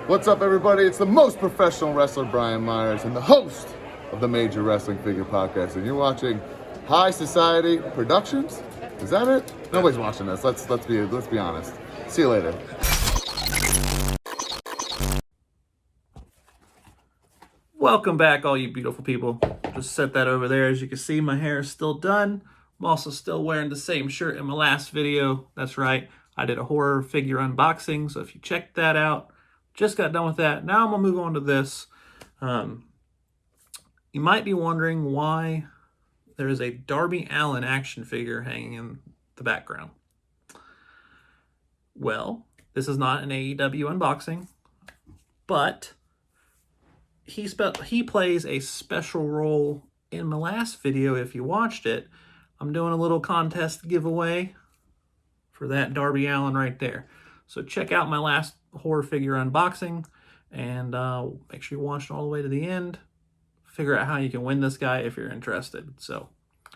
What's up, everybody? It's the most professional wrestler, Brian Myers, and the host of the Major Wrestling Figure Podcast. And you're watching High Society Productions. Is that it? Nobody's watching this. Let's be honest. See you later. Welcome back, all you beautiful people. Just set that over there. As you can see, my hair is still done. I'm also still wearing the same shirt in my last video. That's right, I did a horror figure unboxing, so if you checked that out, just got done with that. Now I'm gonna move on to this. You might be wondering why there is a Darby Allin action figure hanging in the background. Well, this is not an AEW unboxing, but he plays a special role in my last video. If you watched it, I'm doing a little contest giveaway for that Darby Allin right there. So check out my last horror figure unboxing and make sure you watch it all the way to the end. Figure out how you can win this guy if you're interested. So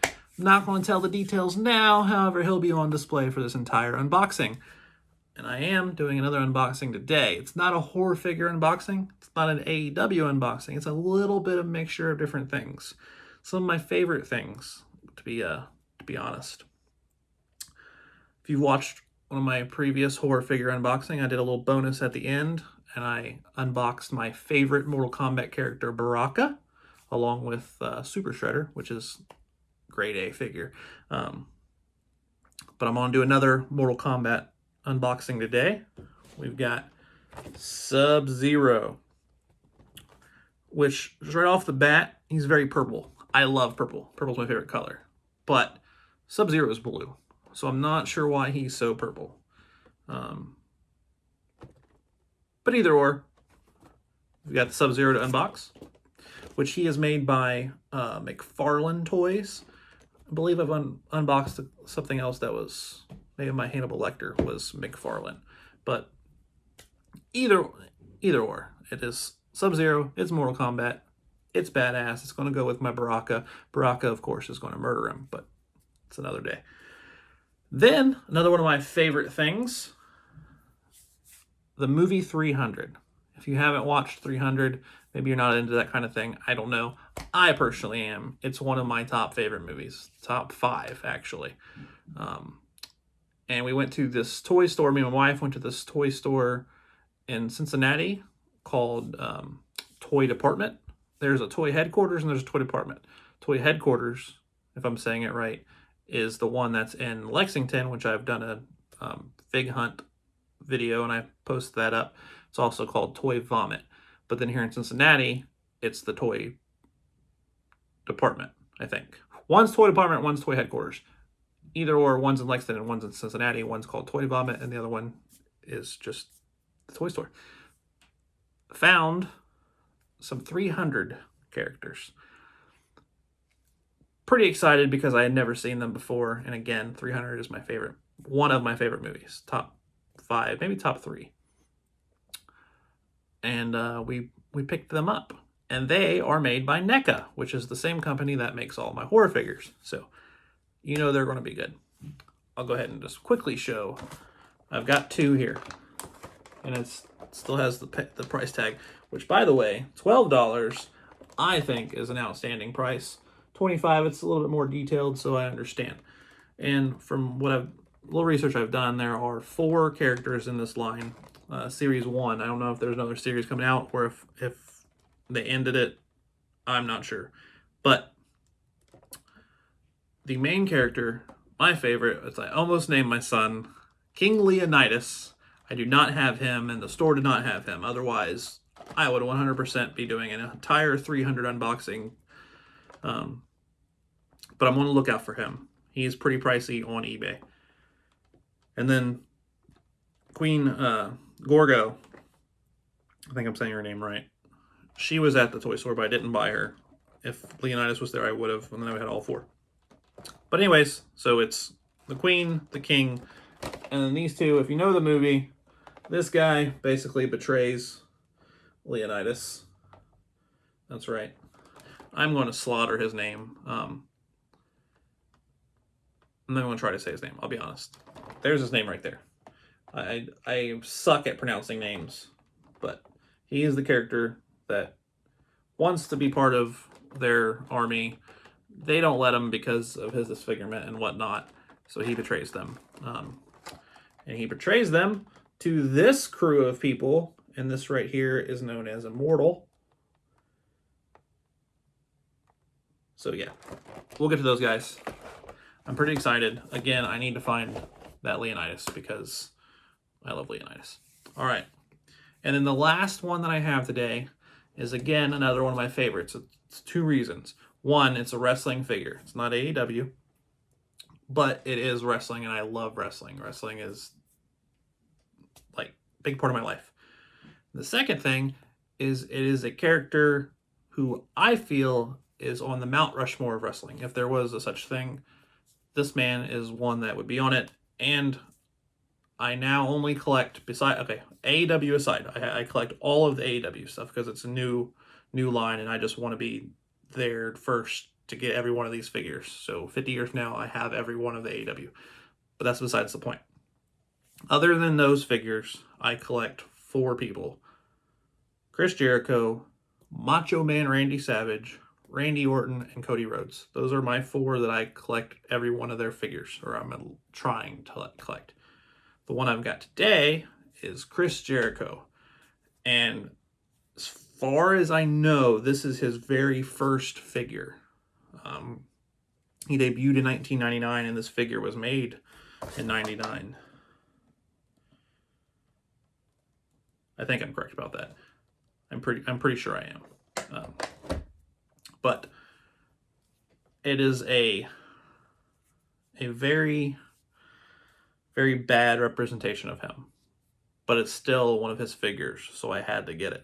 I'm not going to tell the details now. However, he'll be on display for this entire unboxing. And I am doing another unboxing today. It's not a horror figure unboxing. It's not an AEW unboxing. It's a little bit of mixture of different things. Some of my favorite things, to be honest. If you watched one of my previous horror figure unboxing, I did a little bonus at the end, and I unboxed my favorite Mortal Kombat character, Baraka, along with Super Shredder, which is grade A figure. But I'm going to do another Mortal Kombat unboxing today. We've got Subzero, which right off the bat, he's very purple. I love purple. Purple's my favorite color. But Subzero is blue, so I'm not sure why he's so purple. But either or, we've got the Subzero to unbox, which he is made by McFarlane Toys. I believe I've unboxed something else that was maybe my Hannibal Lecter was McFarlane. But either or, it is Subzero, it's Mortal Kombat, it's badass, it's going to go with my Baraka. Baraka, of course, is going to murder him, but it's another day. Then, another one of my favorite things, the movie 300. If you haven't watched 300, maybe you're not into that kind of thing. I don't know. I personally am. It's one of my top favorite movies. Top 5, actually. And we went to this toy store. Me and my wife went to this toy store in Cincinnati called Toy Department. There's a toy headquarters and there's a toy department. Toy headquarters, if I'm saying it right, is the one that's in Lexington, which I've done a fig hunt video and I posted that up. It's also called Toy Vomit. But then here in Cincinnati, it's the toy department, I think. One's toy department, one's toy headquarters. Either or, one's in Lexington and one's in Cincinnati. One's called Toy Vomit and the other one is just the toy store. Found some 300 characters. Pretty excited because I had never seen them before. And again, 300 is my favorite. One of my favorite movies. Top 5, maybe top 3. And we picked them up. And they are made by NECA, which is the same company that makes all my horror figures. So you know they're going to be good. I'll go ahead and just quickly show. I've got 2 here. And it still has the price tag, which, by the way, $12, I think, is an outstanding price. $25, it's a little bit more detailed, so I understand. And from little research I've done, there are 4 characters in this line. Series 1. I don't know if there's another series coming out or if they ended it. I'm not sure. But the main character, my favorite, as I almost named my son, King Leonidas. I do not have him, and the store did not have him. Otherwise, I would 100% be doing an entire 300 unboxing. But I'm on the lookout for him. He is pretty pricey on eBay. And then Queen Gorgo, I think I'm saying her name right. She was at the toy store, but I didn't buy her. If Leonidas was there, I would have, and then I had all 4. But anyways, so it's the Queen, the King, and then these 2. If you know the movie, this guy basically betrays Leonidas. That's right. I'm going to slaughter his name. I'm not going to try to say his name, I'll be honest. There's his name right there. I suck at pronouncing names, but He is the character that wants to be part of their army. They don't let him because of his disfigurement and whatnot, so he betrays them. And he betrays them to this crew of people, and this right here is known as Immortal. So yeah, we'll get to those guys. I'm pretty excited. Again, I need to find that Leonidas because I love Leonidas. All right. And then the last one that I have today is, again, another one of my favorites. It's 2 reasons. One, it's a wrestling figure. It's not AEW, but it is wrestling, and I love wrestling. Wrestling is, like, a big part of my life. The second thing is it is a character who I feel is on the Mount Rushmore of wrestling. If there was a such thing, this man is one that would be on it, and I now only collect, AEW aside, I collect all of the AEW stuff because it's a new line, and I just want to be there first to get every one of these figures. So 50 years from now, I have every one of the AEW. But that's besides the point. Other than those figures, I collect 4 people. Chris Jericho, Macho Man Randy Savage, Randy Orton, and Cody Rhodes. Those are my 4 that I collect every one of their figures, or I'm trying to collect. The one I've got today is Chris Jericho. And as far as I know, this is his very first figure. He debuted in 1999, and this figure was made in 99. I think I'm correct about that. I'm pretty sure I am. But it is a very, very bad representation of him. But it's still one of his figures, so I had to get it.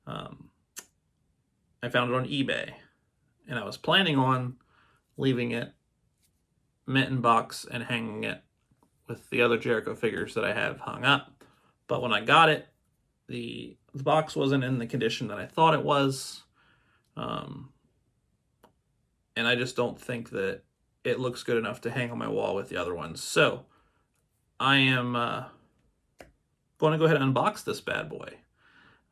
I found it on eBay, and I was planning on leaving it mint in box and hanging it with the other Jericho figures that I have hung up. But when I got it, the box wasn't in the condition that I thought it was. And I just don't think that it looks good enough to hang on my wall with the other ones. So I am going to go ahead and unbox this bad boy.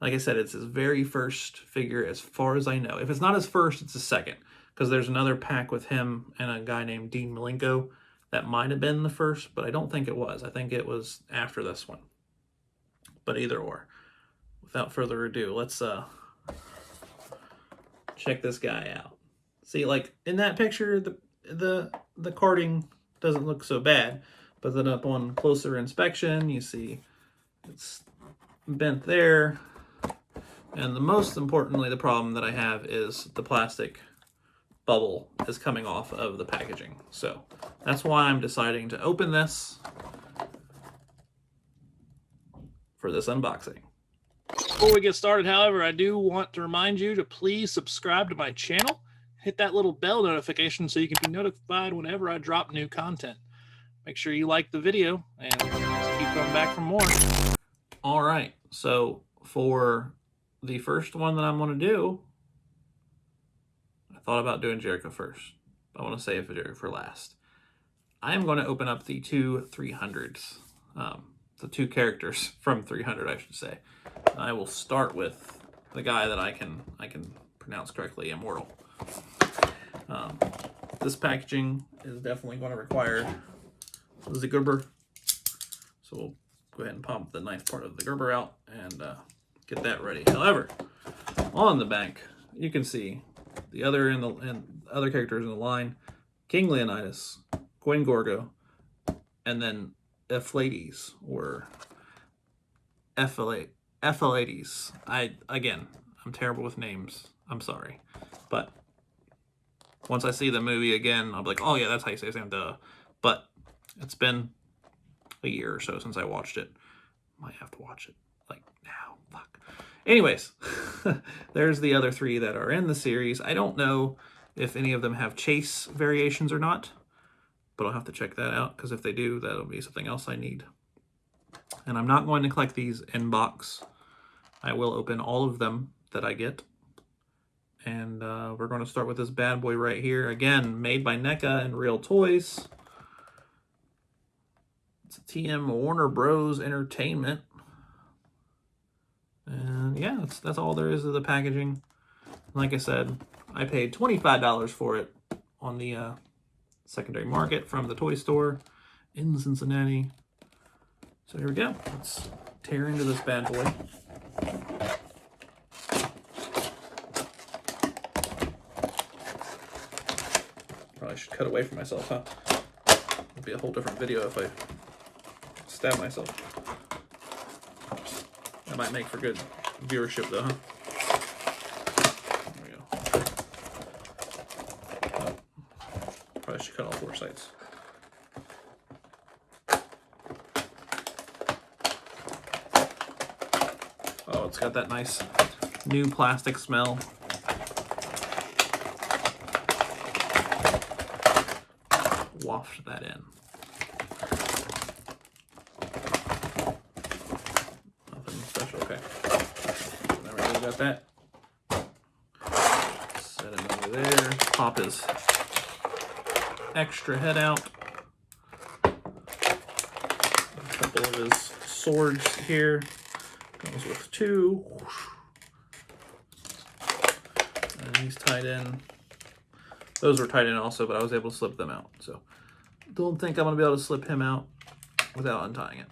Like I said, it's his very first figure as far as I know. If it's not his first, it's his second. Because there's another pack with him and a guy named Dean Malenko that might have been the first, but I don't think it was. I think it was after this one. But either or. Without further ado, let's check this guy out. See, like in that picture, the carding doesn't look so bad. But then upon closer inspection, you see it's bent there. And the most importantly, the problem that I have is the plastic bubble is coming off of the packaging. So that's why I'm deciding to open this for this unboxing. Before we get started, however, I do want to remind you to please subscribe to my channel. Hit that little bell notification so you can be notified whenever I drop new content. Make sure you like the video and just keep coming back for more. All right, so for the first one that I'm going to do, I thought about doing Jericho first. I want to save Jericho for last. I am going to open up the 2 300s. The 2 characters from 300, I should say. I will start with the guy that I can pronounce correctly, Immortal. This packaging is definitely going to require the Gerber. So we'll go ahead and pump the nice part of the Gerber out and get that ready. However, on the back, you can see the other other characters in the line: King Leonidas, Gwen Gorgo, and then Ephialtes or Ephialtes. I'm terrible with names. I'm sorry, but once I see the movie again, I'll be like, oh yeah, that's how you say his name. Duh. But it's been a year or so since I watched it. Might have to watch it like now. Fuck. Anyways, there's the other 3 that are in the series. I don't know if any of them have chase variations or not, but I'll have to check that out because if they do, that'll be something else I need. And I'm not going to collect these in box. I will open all of them that I get. And we're going to start with this bad boy right here. Again, made by NECA and Real Toys. It's a TM Warner Bros. Entertainment. And And yeah, that's all there is to the packaging. Like I said, I paid $25 for it on the secondary market from the toy store in Cincinnati. So here we go. Let's tear into this bad boy. Probably should cut away from myself, huh? It'd be a whole different video if I stab myself. That might make for good viewership though, huh? There we go. Oh, probably should cut all 4 sides. Oh, it's got that nice new plastic smell. Waft that in. Nothing special, okay. There we go, got that. Set him over there. Pop his extra head out. A couple of his swords here. Goes with 2. And he's tied in. Those were tied in also, but I was able to slip them out. So don't think I'm going to be able to slip him out without untying it.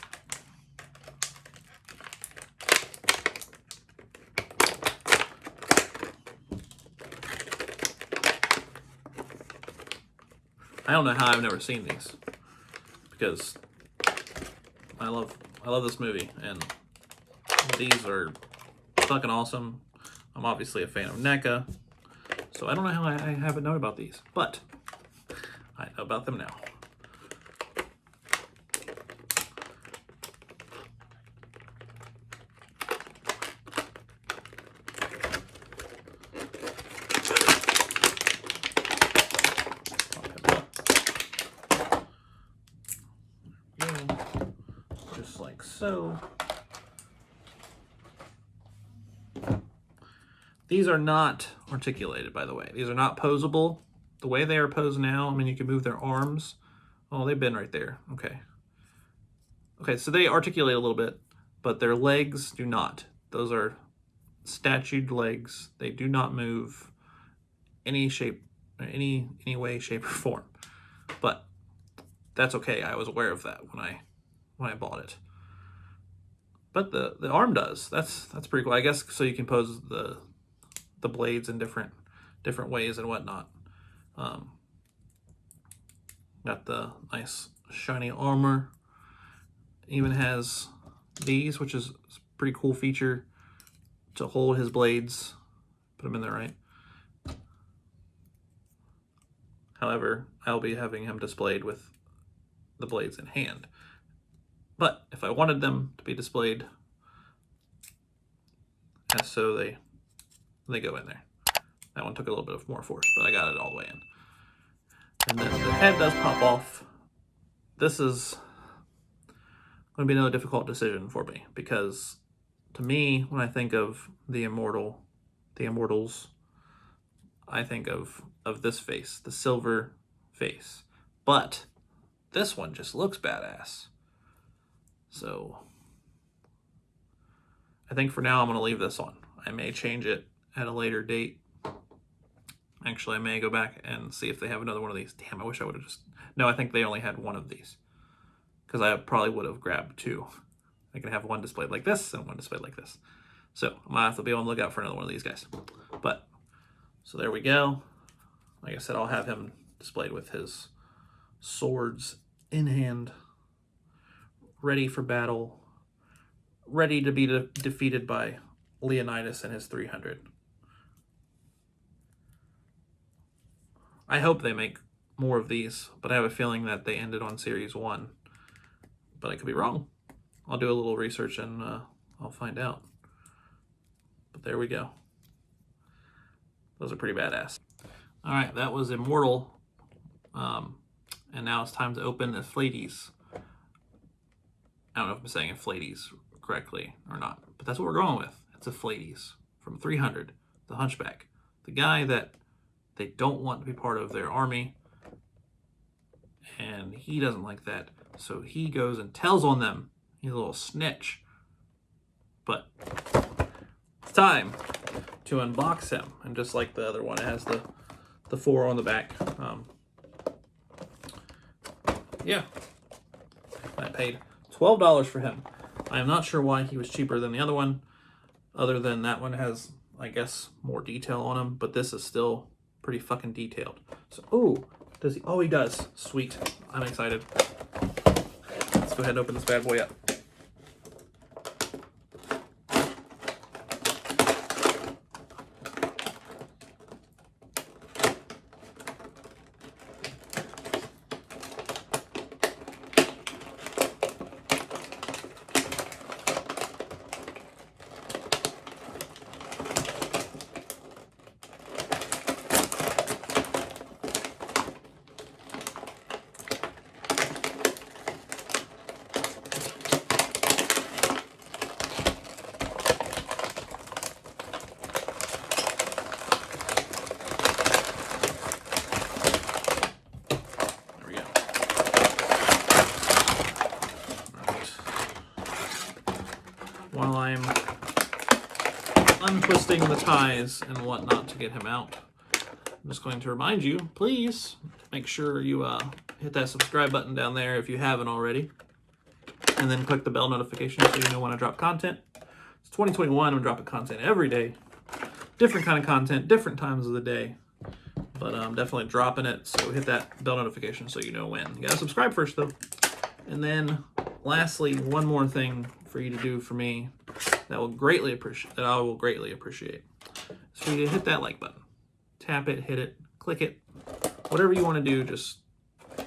I don't know how I've never seen these, because I love this movie, and these are fucking awesome. I'm obviously a fan of NECA, so I don't know how I haven't known about these, but I know about them now. Just like so. These are not articulated, by the way. These are not posable. The way they are posed now, I mean, you can move their arms. Oh, they've been right there. Okay. Okay, so they articulate a little bit, but their legs do not. Those are statued legs. They do not move any shape, any way, shape, or form. But that's okay. I was aware of that when I bought it. But the arm does. That's pretty cool. I guess so you can pose the blades in different ways and whatnot. Got the nice shiny armor. Even has these, which is a pretty cool feature to hold his blades. Put them in there right. However, I'll be having him displayed with the blades in hand. But if I wanted them to be displayed as so, they go in there. That one took a little bit of more force, but I got it all the way in. And then the head does pop off. This is going to be another difficult decision for me, because to me, when I think of the Immortals, I think of this face, the silver face. But this one just looks badass. So I think for now I'm going to leave this on. I may change it at a later date. Actually, I may go back and see if they have another one of these. Damn, I wish I would have just... No, I think they only had one of these, because I probably would have grabbed 2. I can have one displayed like this and one displayed like this. So I'm going to have to be on the lookout for another one of these guys. But, so there we go. Like I said, I'll have him displayed with his swords in hand, ready for battle, ready to be defeated by Leonidas and his 300. I hope they make more of these, but I have a feeling that they ended on Series 1. But I could be wrong. I'll do a little research and I'll find out. But there we go. Those are pretty badass. All right, that was Immortal. And now it's time to open Inflates. I don't know if I'm saying Inflates correctly or not, but that's what we're going with. It's Inflates from 300, the Hunchback. The guy that they don't want to be part of their army, and he doesn't like that, so he goes and tells on them. He's a little snitch. But it's time to unbox him. And just like the other one, it has the 4 on the back. Yeah, I paid $12 for him. I am not sure why he was cheaper than the other one, other than that one has, I guess, more detail on him, but this is still pretty fucking detailed. So, ooh, does he? Oh, he does. Sweet. I'm excited. Let's go ahead and open this bad boy up. While I'm untwisting the ties and whatnot to get him out, I'm just going to remind you, please make sure you hit that subscribe button down there if you haven't already, and then click the bell notification so you know when I drop content. It's 2021, I'm dropping content every day. Different kind of content, different times of the day, but I'm definitely dropping it, so hit that bell notification so you know when. You gotta subscribe first though. And then lastly, one more thing for you to do for me that I will greatly appreciate, is for you to hit that like button. Tap it, hit it, click it, whatever you want to do. Just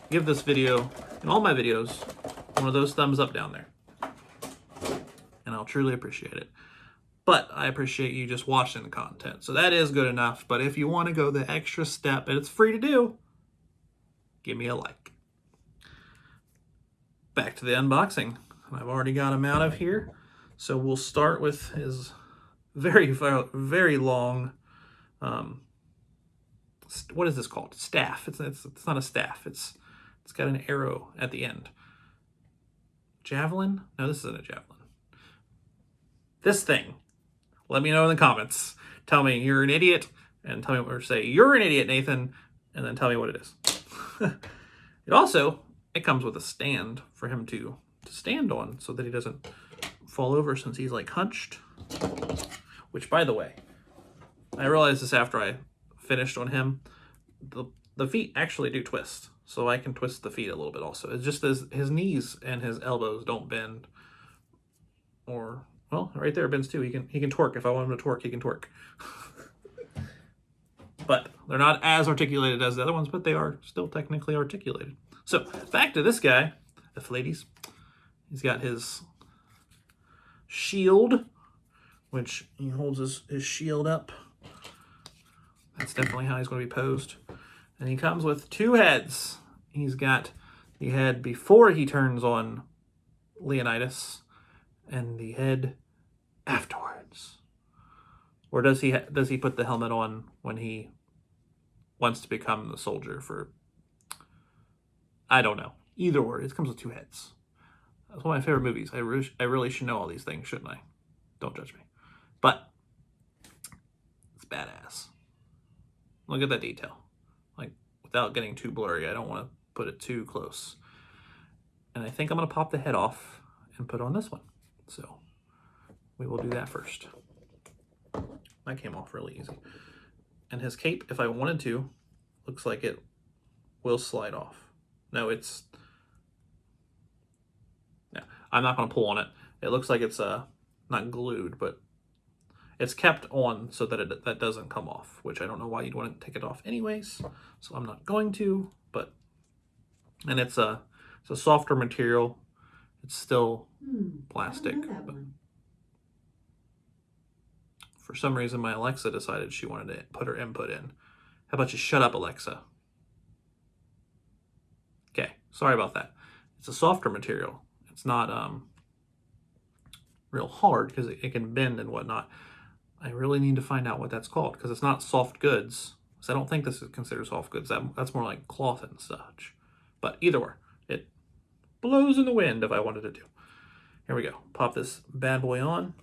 give this video and all my videos one of those thumbs up down there, and I'll truly appreciate it. But I appreciate you just watching the content, so that is good enough. But if you want to go the extra step, and it's free to do, give me a like. Back to the unboxing. I've already got him out of here, so we'll start with his very, very long, what is this called? Staff. It's not a staff. It's got an arrow at the end. Javelin? No, this isn't a javelin. This thing. Let me know in the comments. Tell me you're an idiot, and tell me, or say you're an idiot, Nathan, and then tell me what it is. It comes with a stand for him to stand on so that he doesn't fall over since he's like hunched. Which, by the way, I realized this after I finished on him. The feet actually do twist, so I can twist the feet a little bit also. It's just his knees and his elbows don't bend. Or, well, right there it bends too. He can twerk. If I want him to twerk, he can twerk. But they're not as articulated as the other ones, but they are still technically articulated. So, back to this guy, the ladies. He's got his shield, which he holds his shield up. That's definitely how he's going to be posed. And he comes with 2 heads. He's got the head before he turns on Leonidas, and the head afterwards. Or does he put the helmet on when he wants to become the soldier for... I don't know. Either or, it comes with 2 heads. That's one of my favorite movies. I really should know all these things, shouldn't I? Don't judge me. But it's badass. Look at that detail. Like, without getting too blurry, I don't want to put it too close. And I think I'm going to pop the head off and put on this one. So we will do that first. That came off really easy. And his cape, if I wanted to, looks like it will slide off. No, I'm not going to pull on it. It looks like it's not glued, but it's kept on so that that doesn't come off, which I don't know why you'd want to take it off anyways, so I'm not going to. And it's a softer material. It's still plastic. But for some reason, my Alexa decided she wanted to put her input in. How about you shut up, Alexa? Okay, sorry about that. It's a softer material. It's not real hard because it can bend and whatnot. I really need to find out what that's called because it's not soft goods. So I don't think this is considered soft goods. That's more like cloth and such. But either way, it blows in the wind if I wanted to do. Here we go. Pop this bad boy on.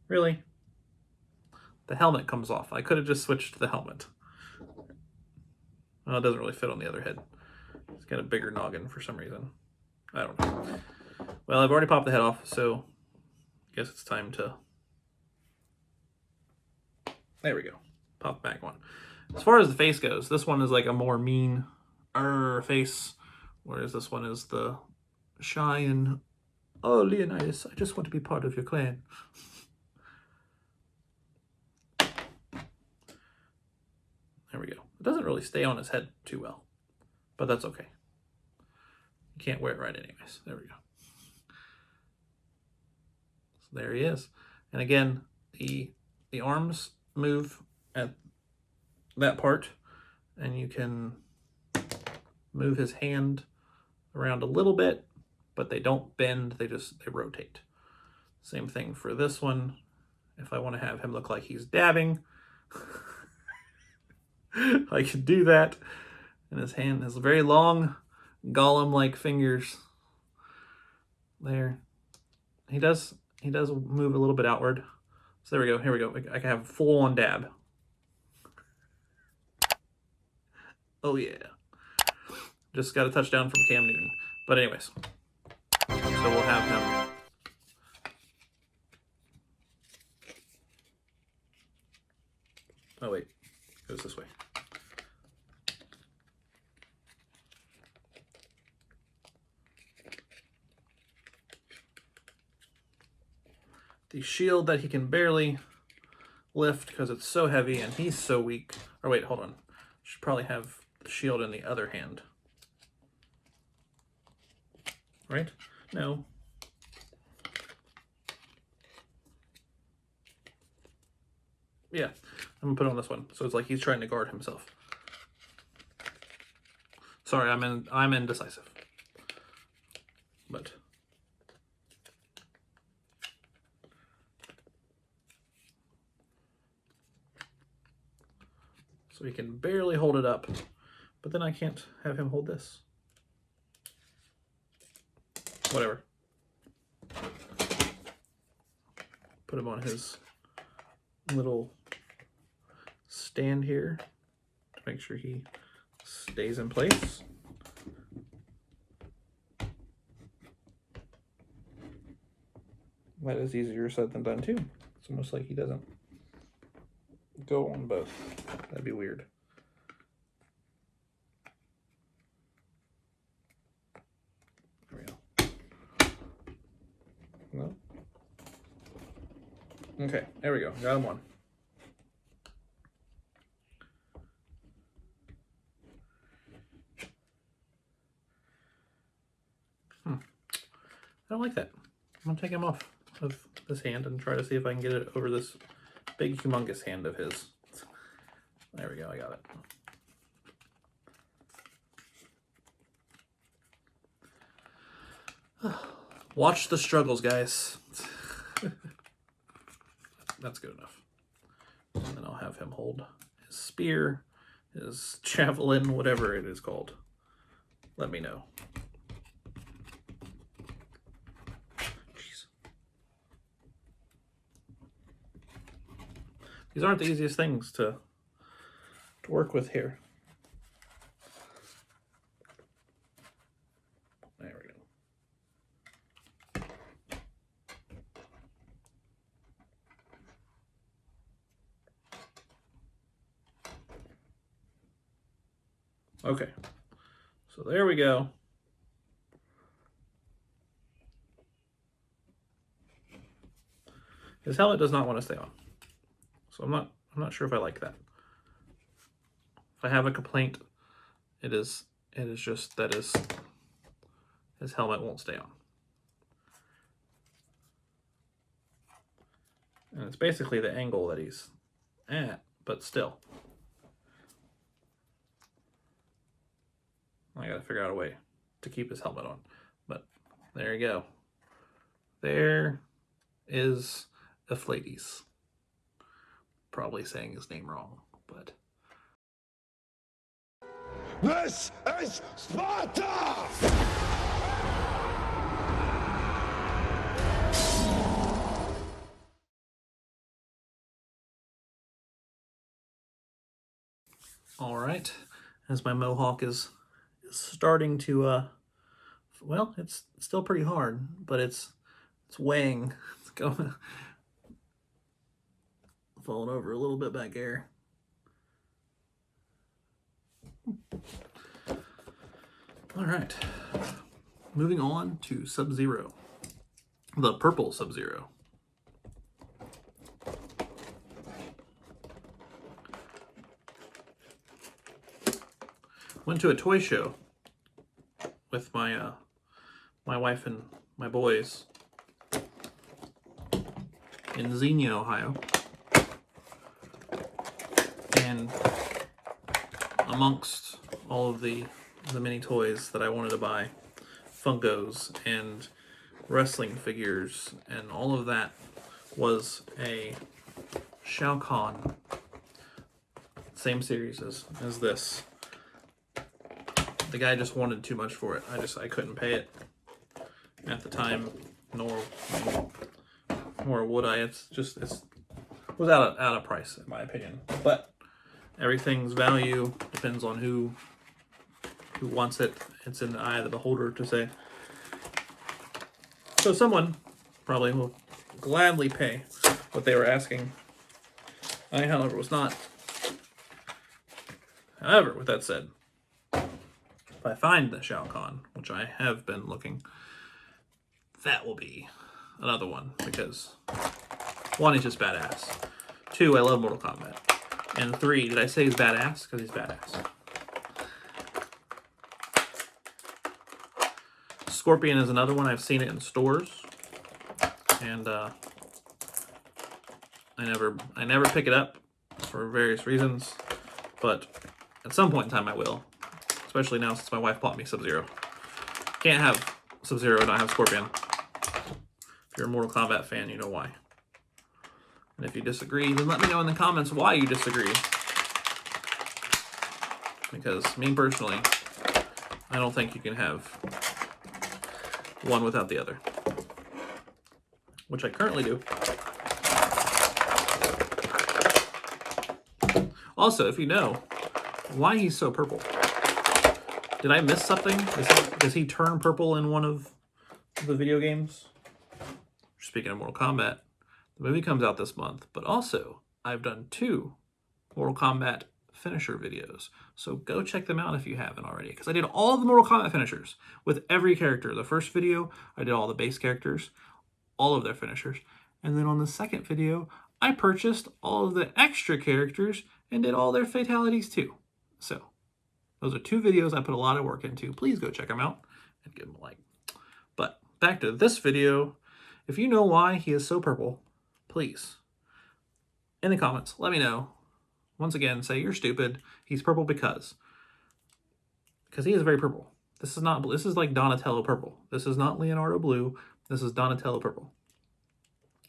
Really? The helmet comes off. I could have just switched to the helmet. Well, it doesn't really fit on the other head. It's got a bigger noggin for some reason. I don't know. Well, I've already popped the head off, so I guess it's time to... There we go. Pop back one. As far as the face goes, this one is like a more mean face, whereas this one is the shy and, oh, Leonidas, I just want to be part of your clan. There we go. It doesn't really stay on his head too well, but that's okay. You can't wear it right anyways. There we go. So there he is. And again, the arms move at that part, and you can move his hand around a little bit, but they don't bend, they rotate. Same thing for this one. If I want to have him look like he's dabbing, I can do that. And his hand has very long, golem-like fingers. There. He does move a little bit outward. So there we go. Here we go. I can have full-on dab. Oh yeah. Just got a touchdown from Cam Newton. But anyways. So we'll have him. Oh wait. It goes this way. The shield that he can barely lift because it's so heavy and he's so weak. Or wait, hold on. Should probably have the shield in the other hand. Right? No. Yeah, I'm gonna put it on this one. So it's like he's trying to guard himself. Sorry, I'm indecisive. But so he can barely hold it up, but then I can't have him hold this. Whatever. Put him on his little stand here to make sure he stays in place. That is easier said than done too. It's almost like he doesn't go on both. That'd be weird. There we go. No. Okay, there we go. Got him one. I don't like that. I'm gonna take him off of this hand and try to see if I can get it over this big humongous hand of his. There we go, I got it. Watch the struggles, guys. That's good enough. And then I'll have him hold his spear, his javelin, whatever it is called. Let me know. Jeez. These aren't the easiest things to work with here. There we go. Okay, so there we go. His helmet does not want to stay on, so I'm not sure if I like that. If I have a complaint, it is just that his helmet won't stay on. And it's basically the angle that he's at, but still. I gotta figure out a way to keep his helmet on. But there you go. There is Leonidas. Probably saying his name wrong, but... This is Sparta! All right, as my mohawk is starting to, well, it's still pretty hard, but it's weighing. It's going, falling over a little bit back here. All right, moving on to Subzero, the purple Subzero. Went to a toy show with my my wife and my boys in Xenia, Ohio, and amongst all of the mini toys that I wanted to buy, Funkos and wrestling figures and all of that, was a Shao Kahn, same series as this. The guy just wanted too much for it. I couldn't pay it at the time, nor would I. It was out of price in my opinion. But everything's value depends on who wants it. It's in the eye of the beholder to say. So someone probably will gladly pay what they were asking. I, however, was not. However, with that said, if I find the Shao Kahn, which I have been looking, that will be another one, because 1, he's just badass. 2, I love Mortal Kombat. And 3, did I say he's badass? Because he's badass. Scorpion is another one. I've seen it in stores, and I never pick it up for various reasons, but at some point in time I will. Especially now since my wife bought me Subzero. Can't have Subzero and not have Scorpion. If you're a Mortal Kombat fan, you know why. And if you disagree, then let me know in the comments why you disagree. Because me personally, I don't think you can have one without the other. Which I currently do. Also, if you know why he's so purple. Did I miss something? Does he turn purple in one of the video games? Speaking of Mortal Kombat, the movie comes out this month, but also I've done 2 Mortal Kombat finisher videos. So go check them out if you haven't already, because I did all the Mortal Kombat finishers with every character. The first video, I did all the base characters, all of their finishers. And then on the second video, I purchased all of the extra characters and did all their fatalities too. So those are 2 videos I put a lot of work into. Please go check them out and give them a like. But back to this video. If you know why he is so purple, please, in the comments, let me know. Once again, say you're stupid. He's purple because he is very purple. This is like Donatello purple. This is not Leonardo blue. This is Donatello purple.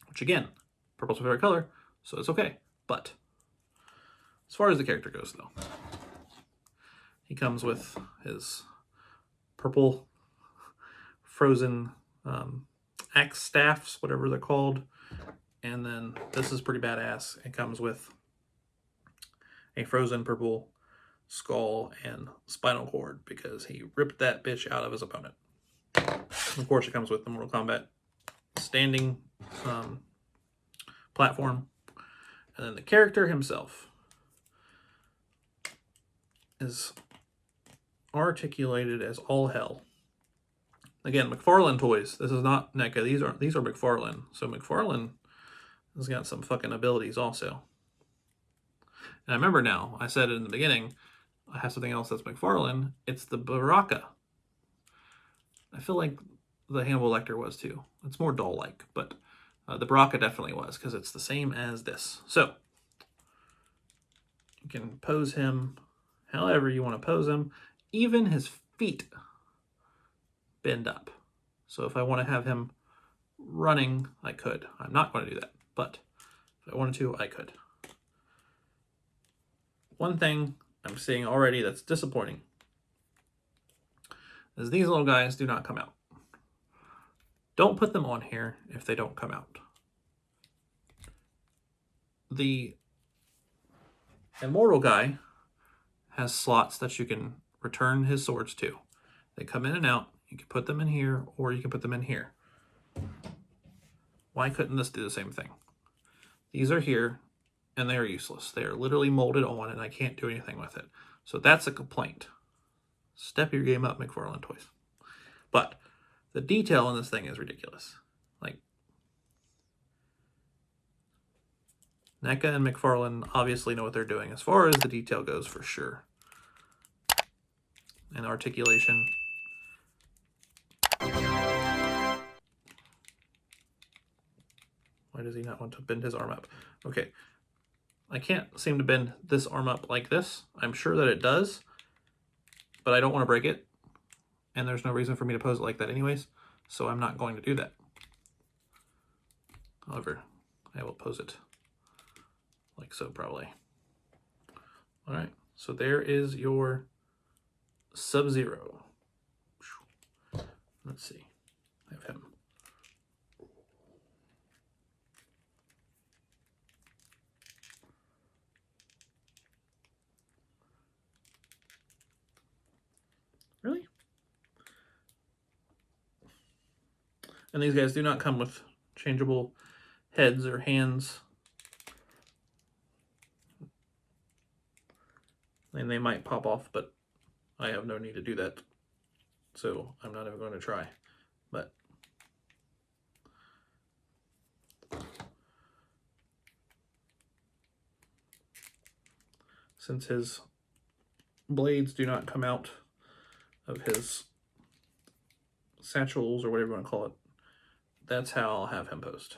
Which again, purple's my favorite color, so it's okay. But as far as the character goes though, he comes with his purple frozen axe staffs, whatever they're called. And then this is pretty badass. It comes with a frozen purple skull and spinal cord because he ripped that bitch out of his opponent. Of course, it comes with the Mortal Kombat standing platform. And then the character himself is articulated as all hell. Again, McFarlane toys. This is not NECA. These are McFarlane. So McFarlane has got some fucking abilities also. And I remember now, I said it in the beginning, I have something else that's McFarlane. It's the Baraka. I feel like the Hannibal Lecter was too. It's more doll-like, but the Baraka definitely was, because it's the same as this. So you can pose him however you want to pose him. Even his feet bend up. So if I want to have him running, I could. I'm not going to do that, but if I wanted to, I could. One thing I'm seeing already that's disappointing is these little guys do not come out. Don't put them on here if they don't come out. The Immortal guy has slots that you can return his swords to. They come in and out. You can put them in here, or you can put them in here. Why couldn't this do the same thing? These are here, and they are useless. They are literally molded on, and I can't do anything with it. So that's a complaint. Step your game up, McFarlane Toys. But the detail in this thing is ridiculous. Like, NECA and McFarlane obviously know what they're doing as far as the detail goes, for sure. And articulation. Why does he not want to bend his arm up? Okay. I can't seem to bend this arm up like this. I'm sure that it does, but I don't want to break it. And there's no reason for me to pose it like that anyways, so I'm not going to do that. However, I will pose it like so, probably. All right, so there is your Subzero. Let's see. I have him. Really? And these guys do not come with changeable heads or hands. And they might pop off, but I have no need to do that. So I'm not even going to try. But since his blades do not come out of his satchels or whatever you want to call it, that's how I'll have him post.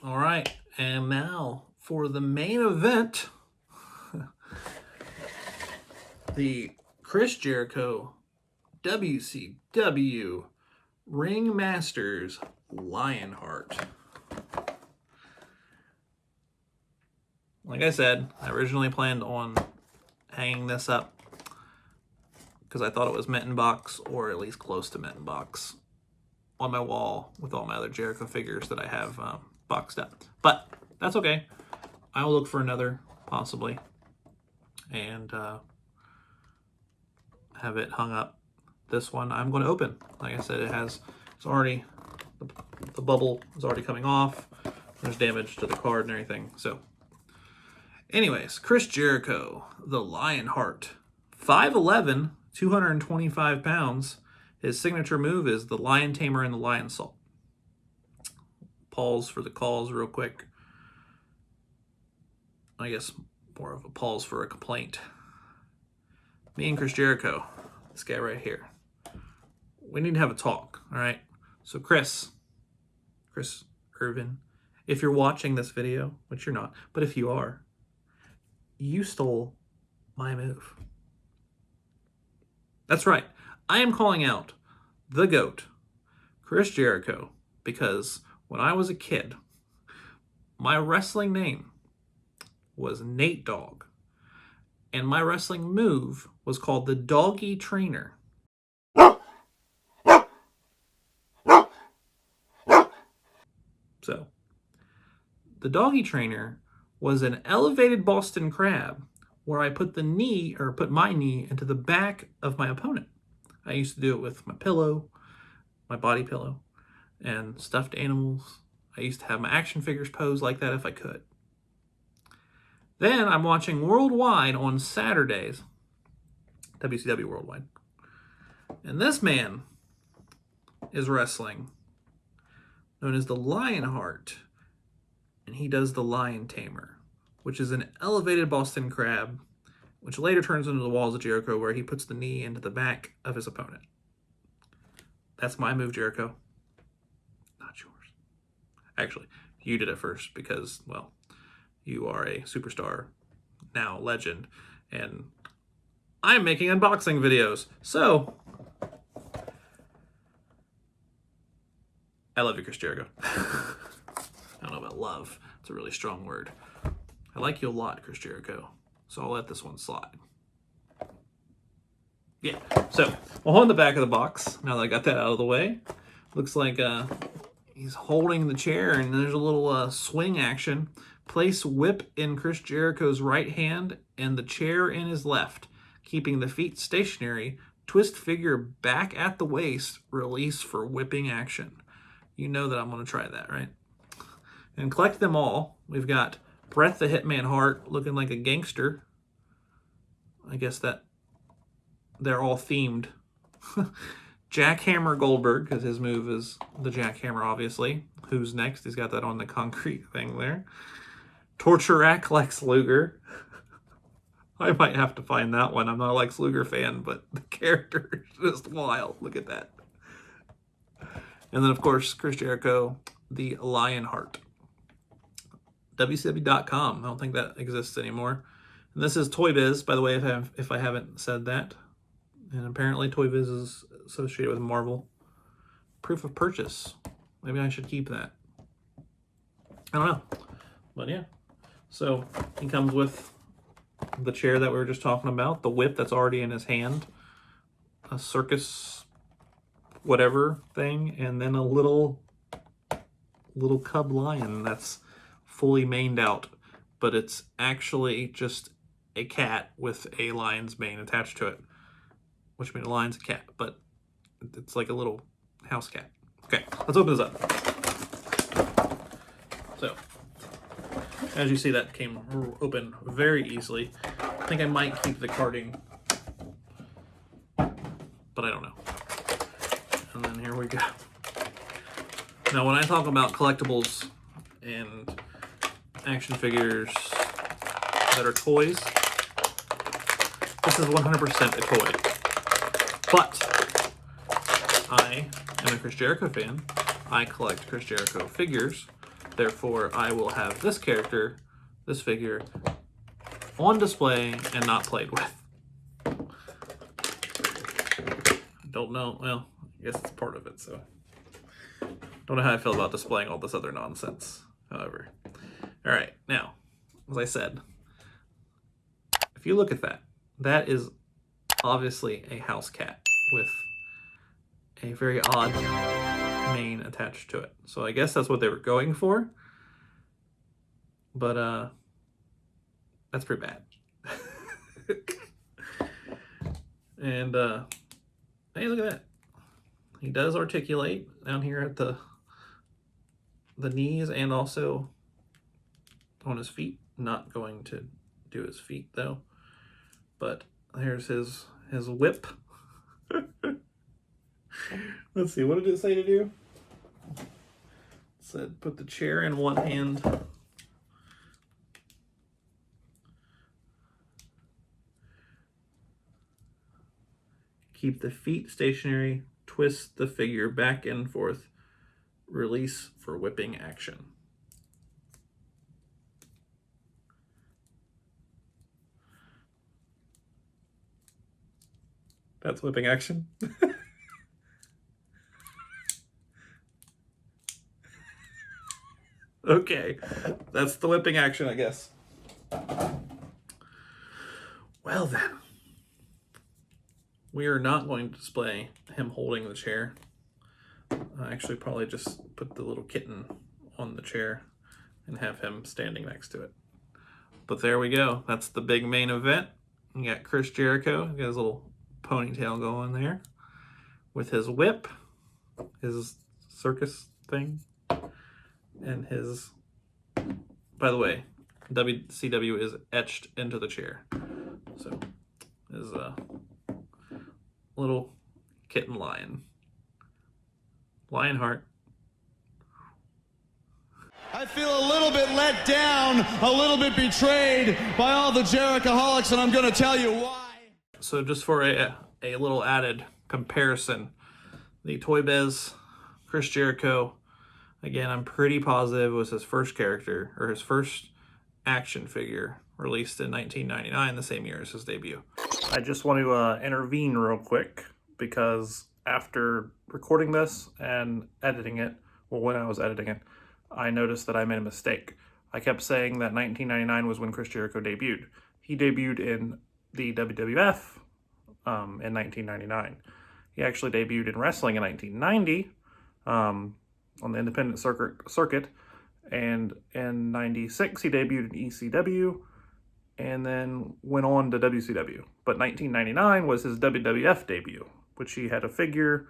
All right, and now for the main event, the Chris Jericho WCW Ring Masters Lionheart. Like I said, I originally planned on hanging this up because I thought it was mint in box, or at least close to mint in box, on my wall with all my other Jericho figures that I have boxed up. But that's okay. I will look for another, possibly, and have it hung up. This one I'm going to open. Like I said, it's already, the bubble is already coming off. There's damage to the card and everything, so. Anyways, Chris Jericho, the Lionheart, 5'11", 225 pounds. His signature move is the Lion Tamer and the Lion Salt. Pause for the calls real quick. I guess more of a pause for a complaint. Me and Chris Jericho, this guy right here, we need to have a talk, all right? So Chris Irvin, if you're watching this video, which you're not, but if you are, you stole my move. That's right. I am calling out the GOAT, Chris Jericho, because when I was a kid, my wrestling name was Nate Dogg, and my wrestling move was called the Doggy Trainer. So, the Doggy Trainer was an elevated Boston Crab where I put my knee into the back of my opponent. I used to do it with my pillow, my body pillow, and stuffed animals. I used to have my action figures pose like that if I could. Then I'm watching Worldwide on Saturdays, WCW Worldwide, and this man is wrestling, known as the Lionheart, and he does the Lion Tamer, which is an elevated Boston Crab, which later turns into the Walls of Jericho, where he puts the knee into the back of his opponent. That's my move, Jericho. Not yours. Actually, you did it first because, well, you are a superstar, now legend, and I'm making unboxing videos. So, I love you, Chris Jericho. I don't know about love. It's a really strong word. I like you a lot, Chris Jericho. So I'll let this one slide. Yeah, so we'll hold the back of the box, now that I got that out of the way. Looks like He's holding the chair, and there's a little swing action. Place whip in Chris Jericho's right hand and the chair in his left, keeping the feet stationary. Twist figure back at the waist. Release for whipping action. You know that I'm going to try that, right? And collect them all. We've got Bret the Hitman Hart looking like a gangster. I guess that they're all themed. Jackhammer Goldberg, because his move is the jackhammer, obviously. Who's next? He's got that on the concrete thing there. Torture Rack Lex Luger. I might have to find that one. I'm not a Lex Luger fan, but the character is just wild. Look at that. And then, of course, Chris Jericho, the Lionheart. WCW.com. I don't think that exists anymore. And this is ToyBiz, by the way, if I haven't said that. And apparently ToyBiz is associated with Marvel. Proof of purchase. Maybe I should keep that. I don't know. But yeah. So he comes with the chair that we were just talking about, the whip that's already in his hand, a circus whatever thing, and then a little cub lion that's fully maned out. But it's actually just a cat with a lion's mane attached to it. Which means a lion's a cat, but it's like a little house cat. Okay, let's open this up. So, as you see, that came open very easily. I think I might keep the carding, but I don't know. And then here we go. Now, when I talk about collectibles and action figures that are toys, this is 100% a toy. But I am a Chris Jericho fan. I collect Chris Jericho figures. Therefore, I will have this character, this figure, on display and not played with. Don't know. Well, I guess it's part of it, so. Don't know how I feel about displaying all this other nonsense, however. All right, now, as I said, if you look at that, that is obviously a house cat with a very odd mane attached to it. So I guess that's what they were going for. But that's pretty bad. And hey, look at that. He does articulate down here at the knees and also on his feet. Not going to do his feet though. But here's his whip. Let's see, what did it say to do? It said put the chair in one hand. Keep the feet stationary. Twist the figure back and forth. Release for whipping action. That's whipping action. Okay, that's the whipping action, I guess. Well then, we are not going to display him holding the chair. Actually, probably just put the little kitten on the chair and have him standing next to it. But there we go. That's the big main event. You got Chris Jericho. He got his little ponytail going there with his whip, his circus thing, and his, by the way, WCW is etched into the chair. So his little kitten lion. Lionheart. I feel a little bit let down, a little bit betrayed by all the Jerichoholics, and I'm going to tell you why. So just for a little added comparison, the ToyBiz Chris Jericho, again, I'm pretty positive it was his first character, or his first action figure, released in 1999, the same year as his debut. I just want to intervene real quick, because after recording this and editing it, well, when I was editing it, I noticed that I made a mistake. I kept saying that 1999 was when Chris Jericho debuted. He debuted in the WWF in 1999. He actually debuted in wrestling in 1990, on the independent circuit. And in '96, he debuted in ECW and then went on to WCW. But 1999 was his WWF debut, which he had a figure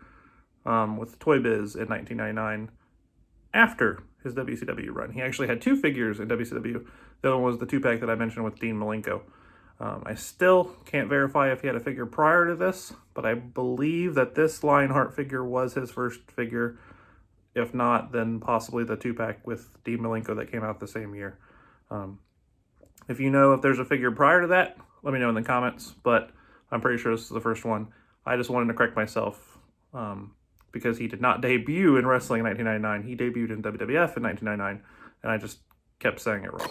with ToyBiz in 1999 after his WCW run. He actually had 2 figures in WCW. The other one was the 2-pack that I mentioned with Dean Malenko. I still can't verify if he had a figure prior to this, but I believe that this Lionheart figure was his first figure. If not, then possibly the 2-pack with Dean Malenko that came out the same year. If you know if there's a figure prior to that, let me know in the comments, but I'm pretty sure this is the first one. I just wanted to correct myself because he did not debut in wrestling in 1999. He debuted in WWF in 1999, and I just kept saying it wrong.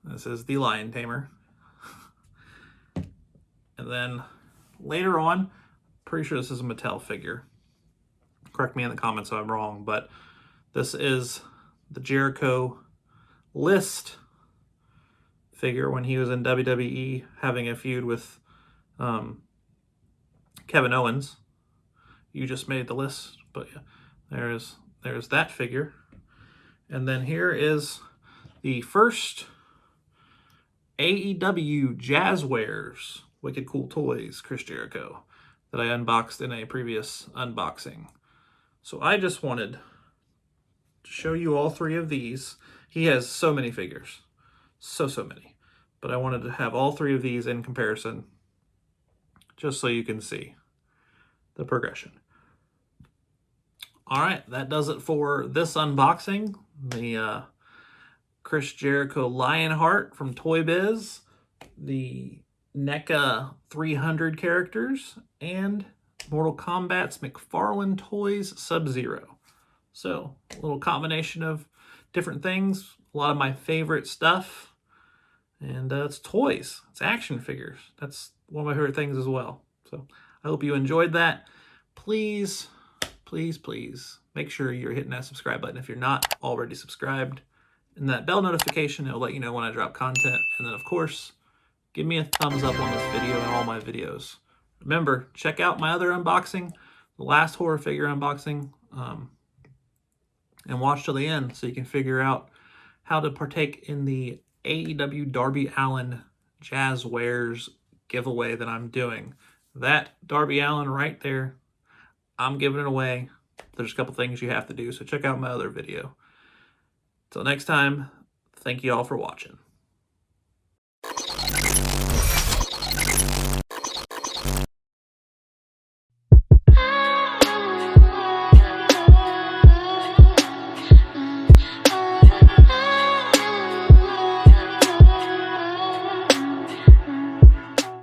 This is the Lion Tamer. And then later on, pretty sure this is a Mattel figure. Correct me in the comments if I'm wrong, but this is the Jericho list figure when he was in WWE having a feud with Kevin Owens. You just made the list, but yeah, there's that figure. And then here is the first AEW Jazzwares Wicked Cool Toys Chris Jericho that I unboxed in a previous unboxing. So I just wanted to show you all 3 of these. He has so many figures, so many, but I wanted to have all 3 of these in comparison just so you can see the progression. All right, that does it for this unboxing. The Chris Jericho Lionheart from ToyBiz, the NECA 300 characters, and Mortal Kombat's McFarlane Toys Subzero. So, a little combination of different things, a lot of my favorite stuff, and it's toys, it's action figures. That's one of my favorite things as well. So, I hope you enjoyed that. Please make sure you're hitting that subscribe button if you're not already subscribed. And that bell notification, it'll let you know when I drop content. And then, of course, give me a thumbs up on this video and all my videos. Remember, check out my other unboxing, the last horror figure unboxing, and watch till the end so you can figure out how to partake in the AEW Darby Allin Jazzwares giveaway that I'm doing. That Darby Allin right there, I'm giving it away. There's a couple things you have to do, so check out my other video. Till next time, thank you all for watching.